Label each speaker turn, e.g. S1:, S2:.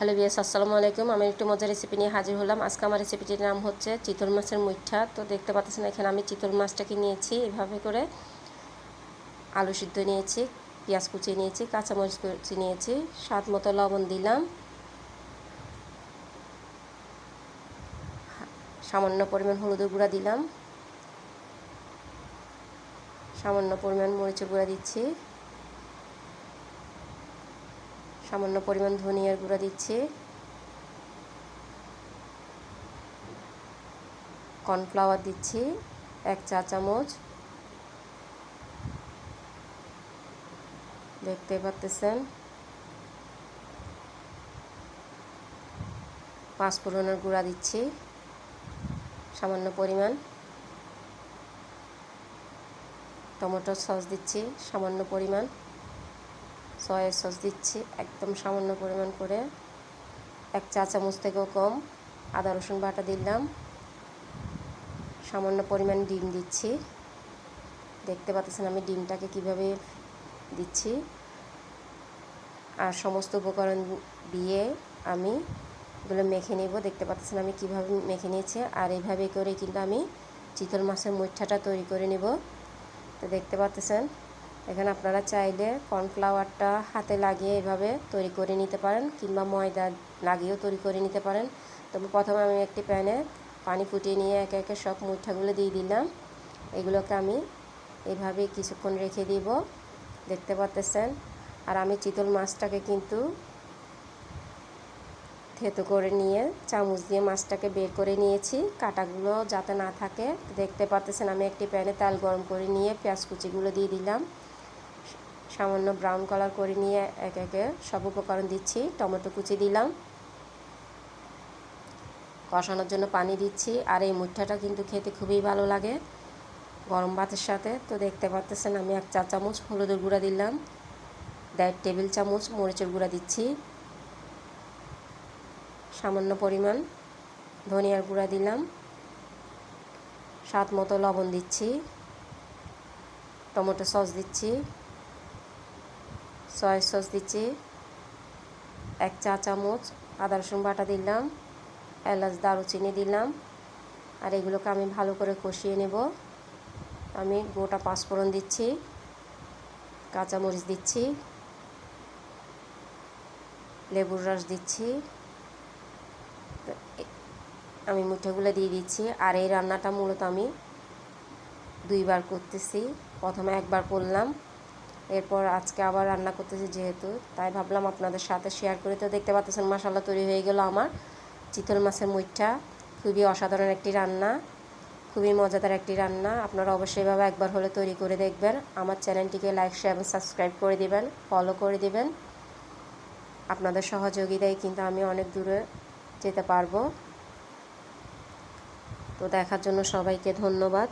S1: Hello viewers, আসসালামু আলাইকুম। আমি একটু মজার রেসিপি নিয়ে হাজির হলাম। আজকে আমার রেসিপিটির নাম হচ্ছে চিতল মাছের মুইঠা। তো দেখতে পাচ্ছেন এখানে আমি চিতল মাছটাকে নিয়েছি এভাবে করে, আলু সিদ্ধ নিয়েছি, পেঁয়াজ কুচি নিয়েছি, কাঁচামরিচ কুচি নিয়েছি, স্বাদ মতো লবণ দিলাম, সামান্য পরিমাণ হলুদের গুঁড়া দিলাম, সামান্য পরিমাণ মরিচের গুঁড়া দিচ্ছি, সামান্য পরিমাণ ধনিয়ার গুঁড়া দিচ্ছি, কর্নফ্লাওয়ার দিচ্ছি 1 চা চামচ, দেখতে পাচ্ছেন, পাঁচফোড়নের গুঁড়া দিচ্ছি সামান্য পরিমাণ, টমেটো সস দিচ্ছি সামান্য পরিমাণ, সয়া সস দিচ্ছি একদম সামান্য পরিমাণ করে, 1 চা চামচ থেকেও কম, আদা রসুন বাটা দিলাম, সামান্য পরিমাণ ডিম দিচ্ছি। দেখতে পাচ্ছেন আমি ডিমটাকে কিভাবে দিচ্ছি। আর সমস্ত উপকরণ দিয়ে আমি এগুলো মেখে নেব। দেখতে পাচ্ছেন আমি কিভাবে মেখে নিয়েছি। আর এইভাবে করে কিন্তু আমি চিতল মাছের মুইঠাটা তৈরি করে নেব। তো দেখতে পাচ্ছেন এখানে আপনারা চাইলে কর্নফ্লাওয়ারটা হাতে লাগিয়ে এভাবে তৈরি করে নিতে পারেন, কিংবা ময়দা লাগিয়েও তৈরি করে নিতে পারেন। তবে প্রথমে আমি একটি প্যানে পানি ফুটিয়ে নিয়ে একে একে সব মুইঠাগুলো দিয়ে দিলাম। এগুলোকে আমি এভাবে কিছুক্ষণ রেখে দিব। দেখতে পাচ্ছেন। আর আমি চিতল মাছটাকে কিন্তু থেতো করে নিয়ে চামচ দিয়ে মাছটাকে বের করে নিয়েছি, কাঁটাগুলো যাতে না থাকে। দেখতে পাচ্ছেন আমি একটি প্যানে তেল গরম করে নিয়ে পেঁয়াজ কুচিগুলো দিয়ে দিলাম, সামান্য ব্রাউন কালার করে নিয়ে একে একে সব উপকরণ দিচ্ছি। টমেটো কুচি দিলাম, কষানোর জন্য পানি দিচ্ছি। আর এই মুইঠাটা কিন্তু খেতে খুবই ভালো লাগে গরম ভাতের সাথে। তো দেখতে পাচ্ছেন আমি 1 চা চামচ হলুদের গুঁড়া দিলাম, 1.5 টেবিল চামচ মরিচের গুঁড়া দিচ্ছি, সামান্য পরিমাণ ধনিয়ার গুঁড়া দিলাম, স্বাদ মতো লবণ দিচ্ছি, টমেটো সস দিচ্ছি, সয়া সস দিচ্ছি 1 চা চামচ, আদা রসুন বাটা দিলাম, এলাচ দারুচিনি দিলাম। আর এগুলোকে আমি ভালো করে কষিয়ে নেব। আমি গোটা পাঁচফোড়ন দিচ্ছি, কাঁচামরিচ দিচ্ছি, লেবুর রস দিচ্ছি। আমি মুঠাগুলো দিয়ে দিচ্ছি। আর এই রান্নাটা মূলত আমি 2 বার করতেছি। প্রথমে 1 বার করলাম, এরপর আজকে আবার রান্না করতেছি যেহেতু, তাই ভাবলাম আপনাদের সাথে শেয়ার করে। তো দেখতে পাচ্ছেন মশলা তৈরি হয়ে গেল আমার চিতল মাছের মুইঠা। খুবই অসাধারণ একটি রান্না, খুবই মজাদার একটি রান্না। আপনারা অবশ্যই এভাবে একবার হলে তৈরি করে দেখবেন। আমার চ্যানেলটিকে লাইক, শেয়ার এবং সাবস্ক্রাইব করে দিবেন, ফলো করে দিবেন। আপনাদের সহযোগিতায় কিন্তু আমি অনেক দূরে যেতে পারবো। তো দেখার জন্য সবাইকে ধন্যবাদ।